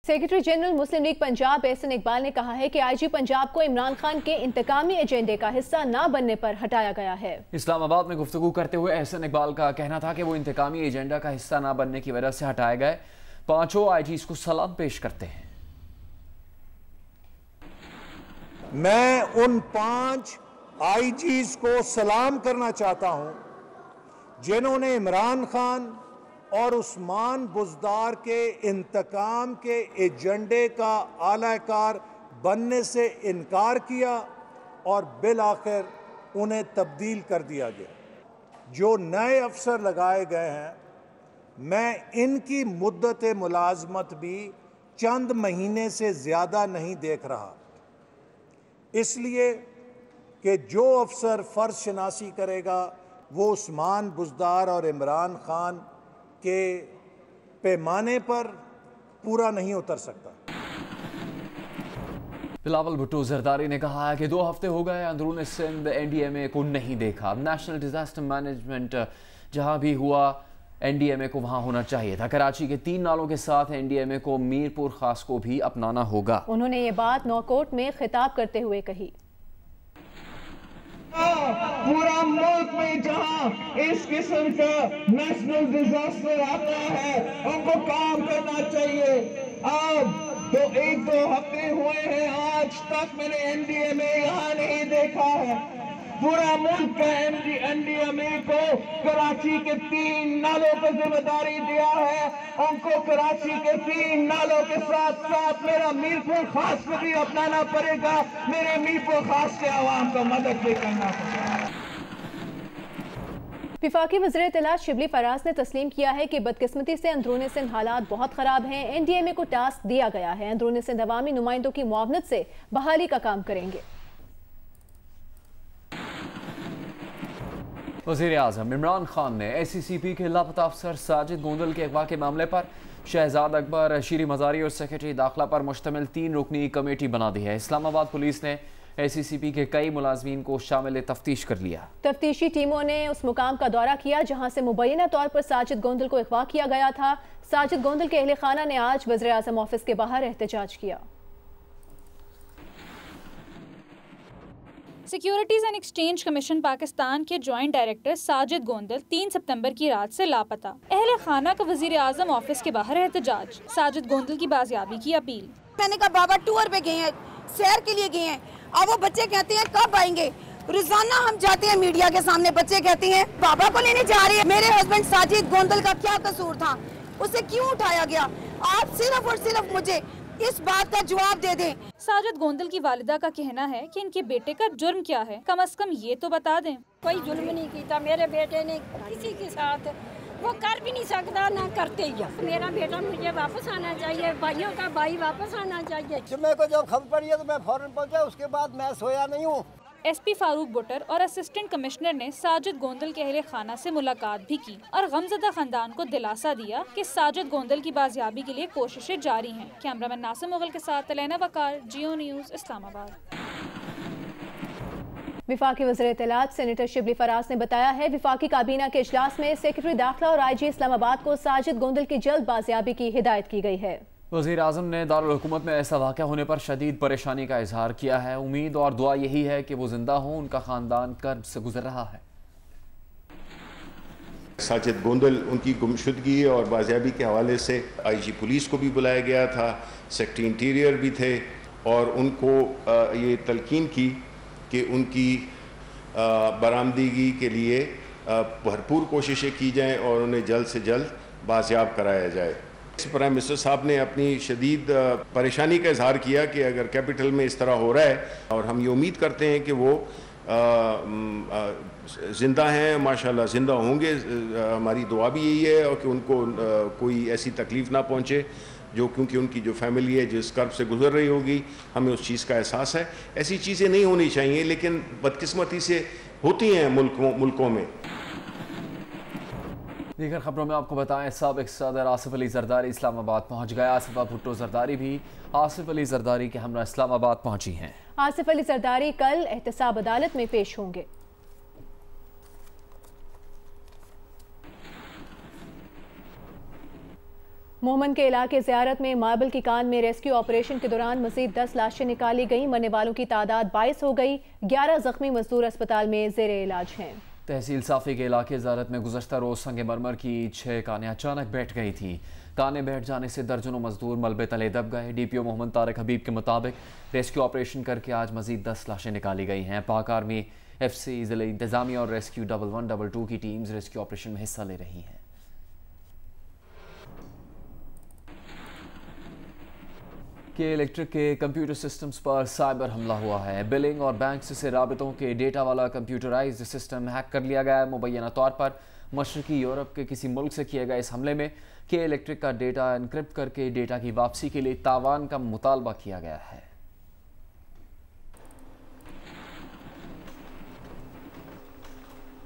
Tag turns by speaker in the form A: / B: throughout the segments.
A: Secretary general मुस्लिम league Punjab Ehsan Iqbal ने कहा है कि आईजी पंजाब को इमरान खान के इंतकामी एजेंडे का हिस्सा न बनने पर हटाया गया है।
B: इस्लामाबाद में गुफ्तगू करते हुए एहसन इकबाल का कहना था कि वो इंतकामी एजेंडा का हिस्सा न बनने की वजह से हटाए गए। पांचों आईजीज को सलाम पेश करते हैं।
C: मैं उन 5 आईजीज को सलाम करना चाहता हूं जिन्होंने इमरान खान और उस्मान बुज़दार के इंतकाम के एजेंडे का आलाकार बनने से इनकार किया और बिल आखिर उन्हें तब्दील कर दिया गया। जो नए अफसर लगाए गए हैं, मैं इनकी मुद्दत मुलाजमत भी चंद महीने से ज़्यादा नहीं देख रहा, इसलिए कि जो अफसर फ़र्ज शनासी करेगा वो उस्मान बुज़दार और इमरान खान के पैमाने पर पूरा नहीं उतर सकता।
B: बिलावल भुट्टो जरदारी ने कहा है कि 2 हफ्ते हो गए अंदरून सिंध एनडीएमए को नहीं देखा। नेशनल डिजास्टर मैनेजमेंट जहां भी हुआ एनडीएमए को वहां होना चाहिए था। कराची के 3 नालों के साथ एनडीएमए को मीरपुर खास को भी अपनाना होगा।
A: उन्होंने ये बात नौकोट में खिताब करते हुए कही।
D: पूरा मुल्क में जहां इस किस्म का नेशनल डिजास्टर आता है उनको काम करना चाहिए। अब तो 1-2 हफ्ते हुए हैं, आज तक मैंने एनडीएमए यहाँ नहीं देखा है। पूरा मुल्क का एनडीएमए को कराची के 3 नालों को जिम्मेदारी दिया है। उनको कराची के 3 नालों के साथ साथ मेरा मीरपुर खास को भी अपनाना पड़ेगा। मेरे मीरपुर खास के आवाम को मदद भी करना पड़ेगा।
A: विफाकी वज़ीर इत्तलात शिबली फराज ने तस्लीम किया है कि बदकिस्मती से अंदरूनी सिंध हालात बहुत खराब हैं। एनडीएमए को टास्क दिया गया है, अंदरूनी सिंध अवामी नुमाइंदों की मुआवनत से बहाली का काम करेंगे।
B: वज़ीर आज़म इमरान खान ने ACCP के लापता अफसर साजिद गोंदल के अगवा के मामले पर शहजाद अकबर, शीरी मजारी और सेक्रेटरी दाखिला पर मुश्तमिल 3 रुकनी कमेटी बना दी है। इस्लामाबाद पुलिस ने ACCP के कई मुलाजमीन को शामिल तफ्तीश कर लिया।
A: तफ्तीशी टीमों ने उस मुकाम का दौरा किया जहां से मुबैना तौर पर साजिद गोंदल को अगवा किया गया था। साजिद गोंदल के अहले खाना ने आज वज़ीर आज़म ऑफिस के बाहर एहतजाज किया।
E: Securities and exchange commission Pakistan के जॉइंट डायरेक्टर साजिद गोंदल 3 सितंबर की रात से लापता। अहले खाना का वज़ीर आज़म ऑफिस के बाहर एहतजाज। साजिद गोंदल की बाजियाबी की अपील।
F: मैंने कहा बाबा टूर पे गए हैं, सैर के लिए गए हैं। अब वो बच्चे कहते हैं कब आएंगे। रोजाना हम जाते हैं मीडिया के सामने, बच्चे कहते हैं बाबा को लेने जा रहे हैं। मेरे हस्बैंड साजिद गोंदल का क्या कसूर था, उसे क्यों उठाया गया? आप सिर्फ और सिर्फ मुझे इस बात का जवाब दे दें।
E: साजिद गोंदल की वालिदा का कहना है कि इनके बेटे का जुर्म क्या है, कम से कम ये तो बता दें।
G: कोई जुल्म नहीं किया मेरे बेटे ने किसी के साथ, वो कर भी नहीं सकता ना करते ही। मेरा बेटा मुझे वापस आना चाहिए, भाइयों का भाई वापस आना चाहिए।
H: मेरे को जब खबर पड़ी है तो मैं फौरन पहुंचा, उसके बाद मैं सोया नहीं हूँ।
E: SP फारूक बुटर और असिस्टेंट कमिश्नर ने साजिद गोंदल के अहले खाना से मुलाकात भी की और गमज़दा खानदान को दिलासा दिया कि साजिद गोंदल की बाजियाबी के लिए कोशिशें जारी हैं। कैमरामैन नासिर मुगल के साथ तलैना वकार, जियो न्यूज़, इस्लामाबाद।
A: विफाकी वज़ीर इत्तलात सेनेटर शिबली फराज ने बताया है विफाकी काबीना के इजलास में सेक्रेटरी दाखिला और IG इस्लामाबाद को साजिद गोंदल की जल्द बाजियाबी की हिदायत की गई है।
B: वज़ीर आज़म ने दारुल हुकूमत में ऐसा वाक़या होने पर शदीद परेशानी का इजहार किया है। उम्मीद और दुआ यही है कि वो जिंदा हों, उनका ख़ानदान कर्ब से गुजर रहा है।
I: साजिद गोंदल उनकी गुमशुदगी और बाजियाबी के हवाले से IG पुलिस को भी बुलाया गया था, सेक्रेटरी इंटीरियर भी थे और उनको ये तलकीन की कि उनकी बरामदगी के लिए भरपूर कोशिशें की जाएँ और उन्हें जल्द से जल्द बाजियाब कराया जाए। प्राइम मिनिस्टर साहब ने अपनी शदीद परेशानी का इजहार किया कि अगर कैपिटल में इस तरह हो रहा है, और हम ये उम्मीद करते हैं कि वो ज़िंदा हैं, माशाल्लाह ज़िंदा होंगे। हमारी दुआ भी यही है और कि उनको कोई ऐसी तकलीफ़ ना पहुँचे जो, क्योंकि उनकी जो फैमिली है जिस कर्ब से गुजर रही होगी, हमें उस चीज़ का एहसास है। ऐसी चीज़ें नहीं होनी चाहिए, लेकिन बदकिस्मती से होती हैं मुल्कों में।
B: दीगर खबरों में आपको बताएं, साबिक सदर आसिफ अली जरदारी इस्लामाबाद पहुंच गया। आसिफा भुट्टो जरदारी भी आसिफ अली जरदारी के हमरा इस्लामाबाद पहुंची हैं।
A: आसिफ अली जरदारी कल एहतसाब अदालत में पेश होंगे। मोहम्मद के इलाके ज़ियारत में मार्बल की कान में रेस्क्यू ऑपरेशन के दौरान मजीद 10 लाशें निकाली गई। मरने वालों की तादाद 22 हो गई। 11 जख्मी मजदूर अस्पताल में जेर इलाज हैं। तहसील साफी के इलाके ज़ियारत में गुज़श्ता रोज़ संगमरमर की 6 कानें अचानक बैठ गई थी। कानें बैठ जाने से दर्जनों मजदूर मलबे तले दब गए। DPO मोहम्मद तारिक हबीब के मुताबिक रेस्क्यू ऑपरेशन करके आज मजीद 10 लाशें निकाली गई हैं। पाक आर्मी, FC, ज़िला इंतज़ामिया और रेस्क्यू 1122 की टीम्स रेस्क्यू ऑपरेशन में हिस्सा ले रही हैं। के इलेक्ट्रिक के कंप्यूटर सिस्टम्स पर साइबर हमला हुआ है। बिलिंग और बैंक से राबितों के डेटा वाला कंप्यूटराइज्ड सिस्टम हैक कर लिया गया है। मुबैना तौर पर मशरकी यूरोप के किसी मुल्क से किए गए इस हमले में के इलेक्ट्रिक का डेटा एनक्रिप्ट करके डेटा की वापसी के लिए तावान का मुतालबा किया गया है।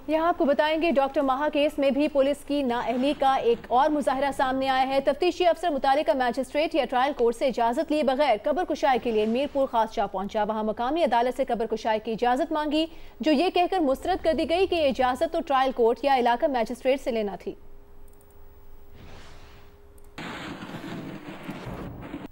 A: यहाँ आपको बताएंगे डॉक्टर माहा केस में भी पुलिस की नाअहली का एक और मुजाहरा सामने आया है। तफ्तीशी अफसर मुतालिका मैजिस्ट्रेट या ट्रायल कोर्ट से इजाजत लिए बगैर कब्र कुशाई के लिए मीरपुर खासशाह पहुंचा। वहां मकामी अदालत से कब्र कुशाई की इजाजत मांगी, जो ये कहकर मुस्तरद कर दी गई कि इजाजत तो ट्रायल कोर्ट या इलाका मैजिस्ट्रेट से लेना थी।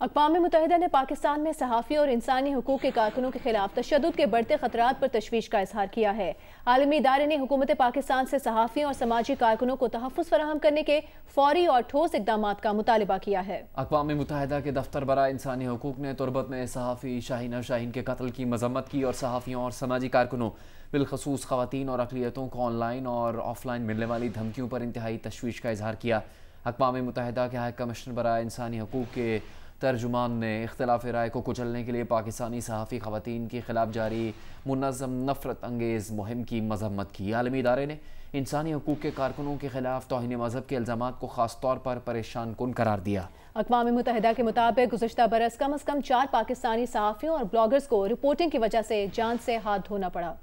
A: अक़वाम मुत्तहिदा ने पाकिस्तान में सहाफ़ियों और इंसानी हुकूक के कारकुनों के खिलाफ तशद्दुद के बढ़ते खतरात पर तशवीश का इजहार किया है। आलमी इदारे ने हुकूमत पाकिस्तान से सहाफ़ियों और समाजी कारकुनों को तहफ़्फ़ुज़ फराहम करने के फौरी और ठोस इक़दाम का मुतालिबा किया है। अक़वाम मुत्तहिदा के दफ्तर बराए इंसानी हुकूक ने तुरबत में सहाफ़ी शाहीना शाहीन के कत्ल की मज़म्मत की और सहाफ़ियों और समाजी कारकुनों बिलखसूस ख़वातीन और अक़लियतों को ऑनलाइन और ऑफलाइन मिलने वाली धमकियों पर इंतहाई तशवीश का इजहार किया। अक़वाम मुत्तहिदा के हाई कमिश्नर बराए इंसानी हुकूक के तर्जुमान ने इख्तिलाफ राय को कुचलने के लिए पाकिस्तानी सहाफ़ी ख़वातीन के खिलाफ जारी मुनज़्ज़म नफ़रत अंगेज़ मुहिम की मज़म्मत की। आलमी इदारे ने इंसानी हुकूक के कारकुनों के खिलाफ तौहीन मज़हब के इल्ज़ामात को ख़ास तौर पर परेशान कुन करार दिया। अक़वाम मुत्तहिदा के मुताबिक गुज़श्ता बरस कम अज़ कम 4 पाकिस्तानी सहाफ़ियों और ब्लॉगर्स को रिपोर्टिंग की वजह से जान से हाथ धोना पड़ा।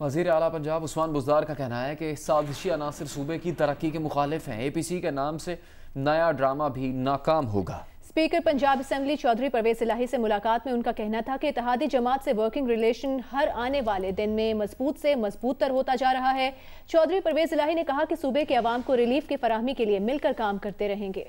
A: वज़ीर आला पंजाब उस्मान बुज़दार का कहना है कि साजिशी अनासिर सूबे की तरक्की के मुखालिफ हैं। APC के नाम से नया ड्रामा भी नाकाम होगा। स्पीकर पंजाब असेंबली चौधरी परवेज़ इलाही से मुलाकात में उनका कहना था कि इत्तेहादी जमात से वर्किंग रिलेशन हर आने वाले दिन में मजबूत से मजबूत तर होता जा रहा है। चौधरी परवेज़ इलाही ने कहा कि सूबे के अवाम को रिलीफ की फराहमी के लिए मिलकर काम करते रहेंगे।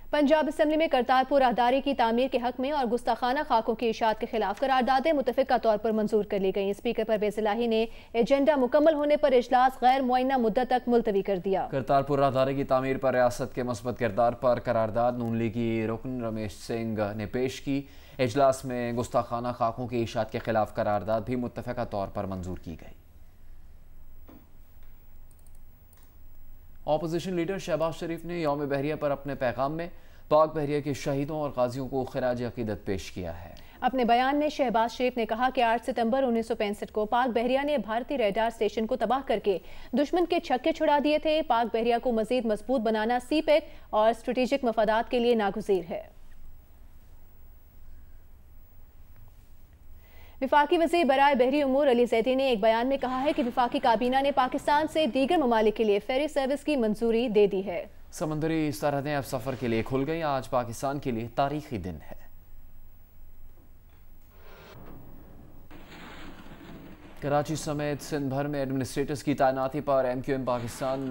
A: पंजाब असेंबली में करतारपुर राहदारी की तामीर के हक में और गुस्ताखाना खाकों की इशाअत के खिलाफ करारदादें मुतफ़िका तौर पर मंजूर कर ली गई। स्पीकर परवेज़ इलाही ने एजेंडा मुकम्मल होने पर इजलास गैर मुअय्यना मुद्दत तक मुलतवी कर दिया। करतारपुर राहदारी की तामीर पर रियासत के मस्बत किरदार पर करारदाद नून लीगी रुकन रमेश सिंह ने पेश की। इजलास में गुस्ताखाना खाकों की इशाअत के खिलाफ करारदाद भी मुतफ़िका तौर पर मंजूर की गई। ऑपोजिशन लीडर शहबाज शरीफ ने यौम बहरिया पर अपने पैगाम में पाक बहरिया के शहीदों और गाजियों को खिराज अकीदत पेश किया है। अपने बयान में शहबाज शरीफ ने कहा कि 8 सितंबर 1965 को पाक बहरिया ने भारतीय रेडार स्टेशन को तबाह करके दुश्मन के छक्के छुड़ा दिए थे। पाक बहरिया को मजीद मजबूत बनाना सीपेक और स्ट्रेटेजिक मफादात के लिए नागुज़ीर है। विफाकी वज़ीर बराए बहरी उमूर अली ज़ैदी ने एक बयान में कहा है कि विफाकी काबीना ने पाकिस्तान से दीगर ममालिक के लिए फेरी सर्विस की मंजूरी दे दी है। समंदरी सरहदें अब सफ़र के लिए खुल गई। आज पाकिस्तान के लिए तारीखी दिन है। कराची समेत सिंध भर में एडमिनिस्ट्रेटर्स की तैनाती पर MQM पाकिस्तान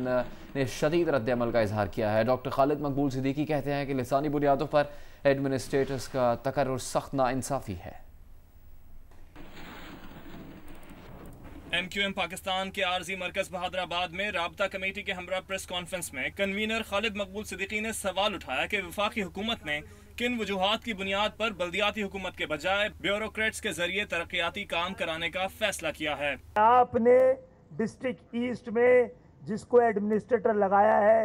A: ने शदीद रद्द-ए-अमल का इजहार किया है। डॉक्टर खालिद मकबूल सिद्दीकी कहते हैं कि लिसानी बुनियादों पर एडमिनिस्ट्रेटर्स का तकर्रुर सख्त नाइंसाफ़ी है।
J: MQM पाकिस्तान के आरजी मरकज बहादुराबाद में राबता कमेटी के हमरा प्रेस कॉन्फ्रेंस में कन्वीनर खालिद मकबूल सिद्दीकी ने सवाल उठाया कि वफाकी हुकूमत ने किन वजूहात की बुनियाद पर बल्दियाती हुकूमत के बजाय ब्यूरोक्रेट्स के जरिए तरक्याती काम कराने का फैसला किया है।
K: आपने डिस्ट्रिक्ट ईस्ट में जिसको एडमिनिस्ट्रेटर लगाया है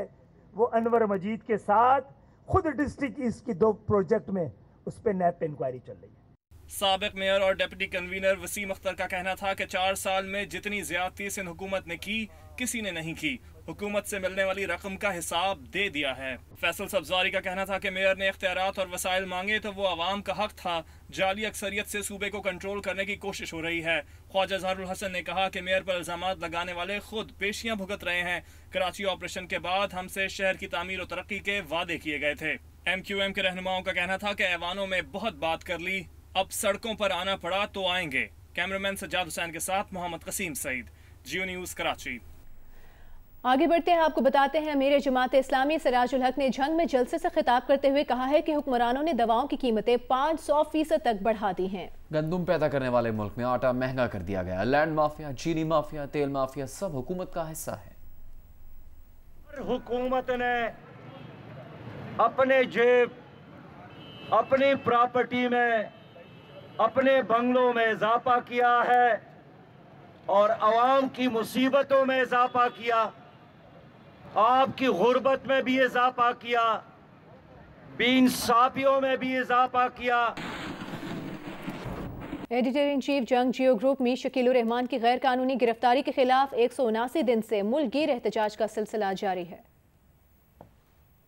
K: वो अनवर मजीद के साथ खुद डिस्ट्रिक्ट ईस्ट की 2 प्रोजेक्ट में उस पर नैब पे इंक्वायरी चल रही है।
J: साबिक मेयर और डिप्टी कन्वीनर वसीम अख्तर का कहना था कि 4 साल में जितनी ज्यादती सिंध हुकूमत ने की किसी ने नहीं की। हुकूमत से मिलने वाली रकम का हिसाब दे दिया है। फैसल सब्जारी का कहना था कि मेयर ने इख्तियारात और वसाइल मांगे तो वो आवाम का हक था। जाली अक्सरियत से सूबे को कंट्रोल करने की कोशिश हो रही है। ख्वाजा जहरुल हसन ने कहा कि मेयर पर इल्जामात लगाने वाले खुद पेशियां भुगत रहे हैं। कराची ऑपरेशन के बाद हमसे शहर की तामीर और तरक्की के वादे किए गए थे। MQM के रहनुमाओं का कहना था कि ऐवानों में बहुत बात कर ली, अब सड़कों पर आना पड़ा तो आएंगे। कैमरामैन सज्जाद हुसैन के साथ मोहम्मद कसीम सईद, जियो न्यूज़ कराची।
A: आगे बढ़ते हैं, आपको बताते हैं अमीर जमात इस्लामी सिराजुल हक ने जंग में जलसे से खिताब करते हुए कहा है कि हुक्मरानों ने दवाओं की कीमतें 500% तक बढ़ा दी हैं।
B: गंदुम पैदा करने वाले मुल्क में आटा महंगा कर दिया गया। लैंड माफिया, चीनी माफिया, तेल माफिया सब हुकूमत का हिस्सा है।
L: हुकूमत ने अपने जेब, अपनी प्रॉपर्टी में, अपने बंगलों में इजाफा किया है और अवाम की मुसीबतों में इजाफा किया, आपकी गुर्बत में भी इजाफा किया, बेइंसाफियों में भी इजाफा किया।
A: एडिटर इन चीफ जंग जियो ग्रुप मीर शकील रहमान की गैर कानूनी गिरफ्तारी के खिलाफ 179 दिन से मुल्कगीर एहतजाज का सिलसिला जारी है।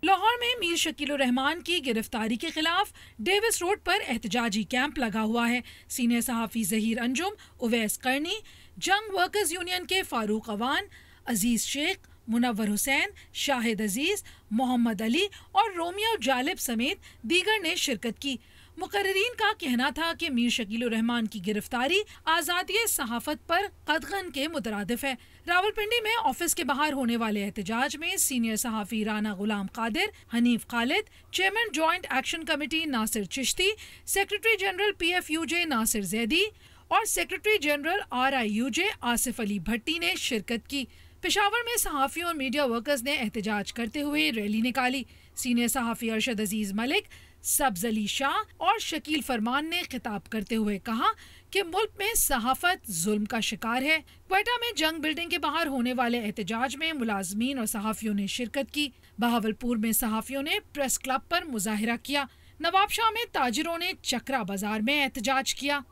M: लाहौर में मीर शकील रहमान की गिरफ्तारी के खिलाफ डेविस रोड पर एहतजाजी कैंप लगा हुआ है। सीनियर सहाफ़ी ज़हीर अंजुम, उवैस करनी, जंग वर्कर्स यूनियन के फारूक अवान, अजीज शेख, मुनव्वर हुसैन, शाहिद अजीज, मोहम्मद अली और रोमियो जालिब समेत दीगर ने शिरकत की। मुकर्रीरीन का कहना था कि मीर शकील रहमान की गिरफ्तारी आज़ादी सहाफ़त पर कदगन के मुतरादिफ है। रावलपिंडी में ऑफिस के बाहर होने वाले एहतजाज में सीनियर सहाफ़ी Rana Ghulam Qadir, Hanif Khalid, chairman joint action committee Nasir Chishti, secretary general PFUJ Nasir Zaidi और secretary general RIUJ Asif Ali Bhatti ने शिरकत की। पेशावर में सहाफ़ियों और मीडिया वर्कर्स ने एहतजाज करते हुए रैली निकाली। सीनियर सहाफ़ी अरशद अजीज मलिक, सब्ज अली शाह और शकील फरमान ने खिताब करते हुए कहा कि मुल्क में सहाफ़त जुल्म का शिकार है। क्वेटा में जंग बिल्डिंग के बाहर होने वाले एहतजाज में मुलाजमीन और सहाफ़ियों ने शिरकत की। बहावलपुर में सहाफ़ियों ने प्रेस क्लब पर मुजाहिरा किया। नवाबशाह में ताजिरों ने चक्रा बाजार में एहतजाज किया।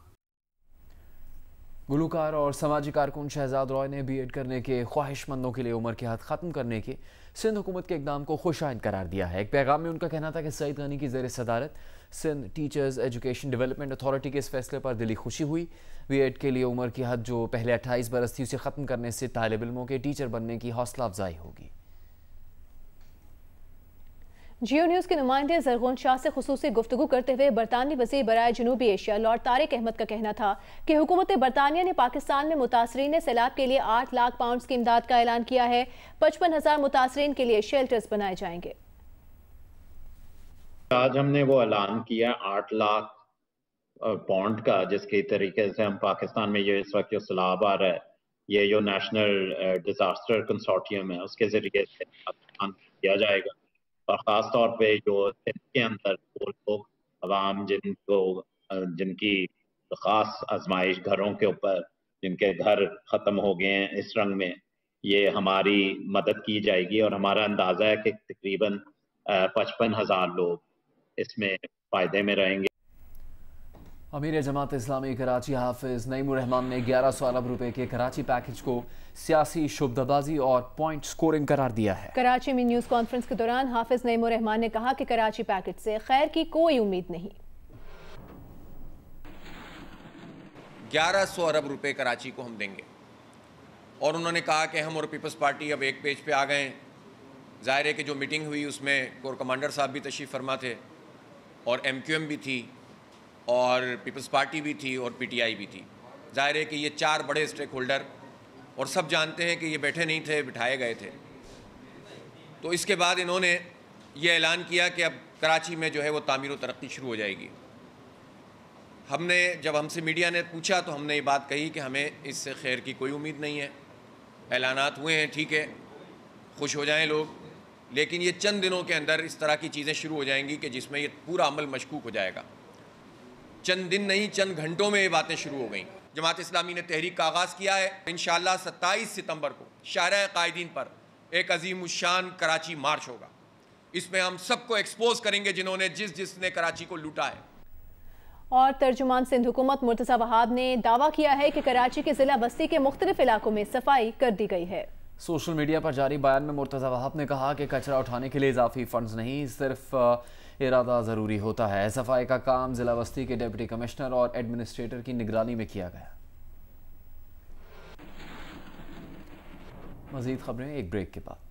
B: गुलूकार और समाजी कारकुन शहजाद रॉय ने B.Ed करने के ख्वाहिशमंदों के लिए उम्र की हद ख़त्म करने के सिंध हुकूमत के इक़दाम को खुशाइंद करार दिया है। एक पैगाम में उनका कहना था कि सईद गनी की ज़ेर सदारत Sindh teachers education development authority के इस फैसले पर दिली खुशी हुई। B.Ed के लिए उम्र की हद जो पहले 28 बरस थी उसे ख़त्म करने से तालिब इल्मों के टीचर बनने की हौसला अफजाई होगी।
A: जियो न्यूज़ के नुमाइंदे ज़रगोन शाह से खुसूसी गुफ्तगू करते हुए बरतानवी वज़ीर बराए जनूबी एशिया लॉर्ड तारिक अहमद का कहना था कि हुकूमत बरतानिया ने पाकिस्तान में मुतासरीन सैलाब के लिए 8 लाख पाउंड की इमदाद का ऐलान किया है। 55,000 मुतासरीन के लिए शेल्टर्स बनाए जाएंगे।
N: आज हमने वो ऐलान किया 8 लाख पाउंड का, जिसके तरीके से हम पाकिस्तान में ये इस वक्त जो सैलाब आ रहा है, ये जो नेशनल डिजास्टर कंसोर्टियम है उसके जरिए से किया जाएगा। और ख़ास तौर पे जो के अंदर वो लोग अवाम जिनकी ख़ास आजमाइश घरों के ऊपर, जिनके घर ख़त्म हो गए हैं इस रंग में, ये हमारी मदद की जाएगी। और हमारा अंदाज़ा है कि तकरीबन 55,000 लोग इसमें फ़ायदे में रहेंगे।
B: अमीर जमात इस्लामी कराची हाफिज़ नईमुर रहमान ने 1100 अरब रुपए के कराची पैकेज को सियासी शुबदाबाजी और पॉइंट स्कोरिंग करार दिया है। कराची में न्यूज़ कॉन्फ्रेंस के दौरान हाफिज़ नईमुर रहमान ने कहा कि कराची पैकेज से खैर की कोई उम्मीद नहीं।
O: 1100 अरब रुपए कराची को हम देंगे और उन्होंने कहा कि हम और पीपल्स पार्टी अब एक पेज पे आ गए। ज़ाहिर है कि जो मीटिंग हुई उसमें कोर कमांडर साहब भी तशरीफ़ फरमा थे और MQM भी थी और पीपल्स पार्टी भी थी और PTI भी थी। ज़ाहिर है कि ये 4 बड़े स्टेक होल्डर, और सब जानते हैं कि ये बैठे नहीं थे, बिठाए गए थे। तो इसके बाद इन्होंने ये ऐलान किया कि अब कराची में जो है वो तामीर व तरक्की शुरू हो जाएगी। हमने जब हमसे मीडिया ने पूछा तो हमने ये बात कही कि हमें इससे खैर की कोई उम्मीद नहीं है। ऐलानात हुए हैं, ठीक है, खुश हो जाएं लोग, लेकिन ये चंद दिनों के अंदर इस तरह की चीज़ें शुरू हो जाएंगी कि जिसमें ये पूरा अमल मशकूक हो जाएगा। चंद दिन नहीं, चंद घंटों में ये बातें शुरू हो गई। जमात इस्लामी ने तहरीक का आगाज़ किया है। इंशाअल्लाह 27 सितंबर को शाहराह कायदीन पर एक अजीम शान कराची मार्च होगा। इसमें हम सबको एक्सपोज करेंगे जिन्होंने जिसने कराची को लूटा है।
A: और तर्जुमान सिंध हुकूमत मुर्तज़ा वहाब ने दावा किया है कि कराची के जिला बस्ती के मुख्तलिफ इलाकों में सफाई कर दी गई है।
B: सोशल मीडिया पर जारी बयान में मुर्तज़ा वहाब ने कहा कि कचरा उठाने के लिए इजाफी फंड्स नहीं, सिर्फ इरादा ज़रूरी होता है। सफाई का काम जिला बस्ती के डिप्टी कमिश्नर और एडमिनिस्ट्रेटर की निगरानी में किया गया। मज़ीद खबरें एक ब्रेक के बाद।